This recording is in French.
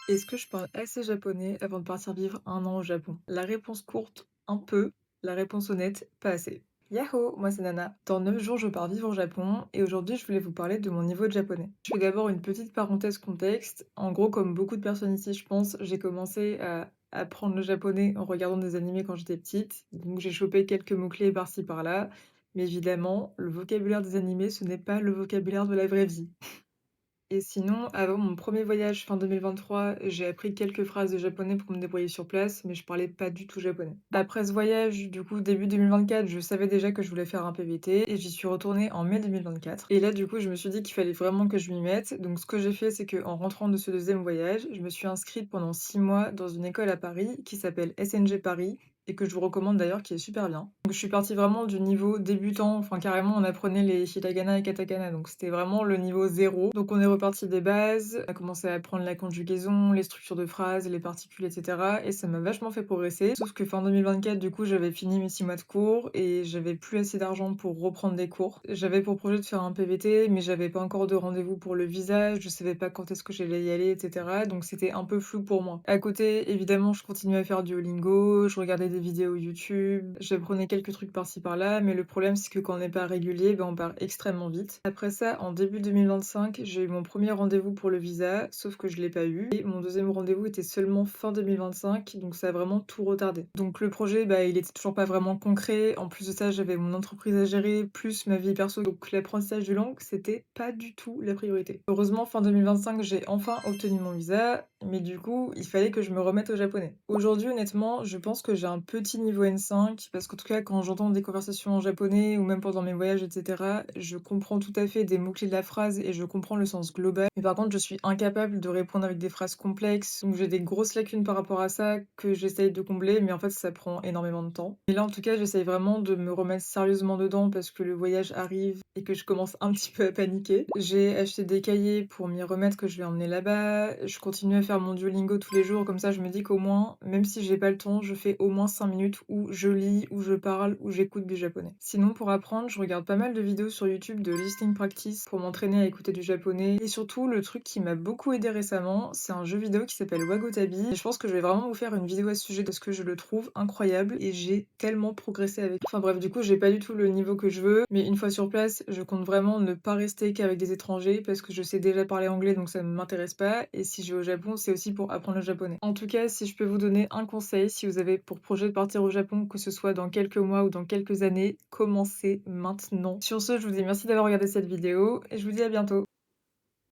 Est-ce que je parle assez japonais avant de partir vivre 1 an au Japon? La réponse courte, un peu. La réponse honnête, pas assez. Yahoo! Moi c'est Nana. Dans 9 jours, je pars vivre au Japon et aujourd'hui, je voulais vous parler de mon niveau de japonais. Je fais d'abord une petite parenthèse contexte. En gros, comme beaucoup de personnes ici, je pense, j'ai commencé à apprendre le japonais en regardant des animés quand j'étais petite. Donc j'ai chopé quelques mots-clés par-ci par-là. Mais évidemment, le vocabulaire des animés, ce n'est pas le vocabulaire de la vraie vie. Et sinon, avant mon premier voyage fin 2023, j'ai appris quelques phrases de japonais pour me débrouiller sur place, mais je parlais pas du tout japonais. Après ce voyage, du coup, début 2024, je savais déjà que je voulais faire un PVT et j'y suis retournée en mai 2024. Et là, du coup, je me suis dit qu'il fallait vraiment que je m'y mette. Donc, ce que j'ai fait, c'est qu'en rentrant de ce deuxième voyage, je me suis inscrite pendant 6 mois dans une école à Paris qui s'appelle SNG Paris et que je vous recommande d'ailleurs, qui est super bien. Donc je suis partie vraiment du niveau débutant, enfin carrément on apprenait les hiragana et katakana, donc c'était vraiment le niveau zéro. Donc on est reparti des bases, on a commencé à apprendre la conjugaison, les structures de phrases, les particules, etc. Et ça m'a vachement fait progresser. Sauf que fin 2024, du coup, j'avais fini mes 6 mois de cours et j'avais plus assez d'argent pour reprendre des cours. J'avais pour projet de faire un PVT, mais j'avais pas encore de rendez-vous pour le visa, je savais pas quand est-ce que j'allais y aller, etc. Donc c'était un peu flou pour moi. À côté, évidemment, je continuais à faire du Duolingo, je regardais des vidéos YouTube, j'apprenais quelques trucs par-ci par-là, mais le problème c'est que quand on n'est pas régulier, ben on part extrêmement vite. Après ça, en début 2025, j'ai eu mon premier rendez-vous pour le visa, sauf que je l'ai pas eu. Et mon deuxième rendez-vous était seulement fin 2025, donc ça a vraiment tout retardé. Donc le projet, bah, il était toujours pas vraiment concret. En plus de ça, j'avais mon entreprise à gérer, plus ma vie perso. Donc l'apprentissage du langue, c'était pas du tout la priorité. Heureusement, fin 2025, j'ai enfin obtenu mon visa, mais du coup, il fallait que je me remette au japonais. Aujourd'hui, honnêtement, je pense que j'ai un petit niveau N5, parce qu'en tout cas, quand j'entends des conversations en japonais, ou même pendant mes voyages, etc., je comprends tout à fait des mots-clés de la phrase et je comprends le sens global. Mais par contre, je suis incapable de répondre avec des phrases complexes, donc j'ai des grosses lacunes par rapport à ça que j'essaye de combler, mais en fait, ça prend énormément de temps. Et là, en tout cas, j'essaye vraiment de me remettre sérieusement dedans parce que le voyage arrive et que je commence un petit peu à paniquer. J'ai acheté des cahiers pour m'y remettre que je vais emmener là-bas. Je continue à faire mon Duolingo tous les jours, comme ça je me dis qu'au moins, même si j'ai pas le temps, je fais au moins 5 minutes où je lis, où je parle, où j'écoute du japonais. Sinon, pour apprendre, je regarde pas mal de vidéos sur YouTube de listening practice pour m'entraîner à écouter du japonais. Et surtout, le truc qui m'a beaucoup aidé récemment, c'est un jeu vidéo qui s'appelle Wagotabi. Et je pense que je vais vraiment vous faire une vidéo à ce sujet parce que je le trouve incroyable et j'ai tellement progressé avec. Enfin bref, du coup, j'ai pas du tout le niveau que je veux, mais une fois sur place, je compte vraiment ne pas rester qu'avec des étrangers parce que je sais déjà parler anglais donc ça ne m'intéresse pas. Et si je vais au Japon, c'est aussi pour apprendre le japonais. En tout cas, si je peux vous donner un conseil, si vous avez pour projet de partir au Japon, que ce soit dans quelques mois ou dans quelques années, commencez maintenant. Sur ce, je vous dis merci d'avoir regardé cette vidéo et je vous dis à bientôt.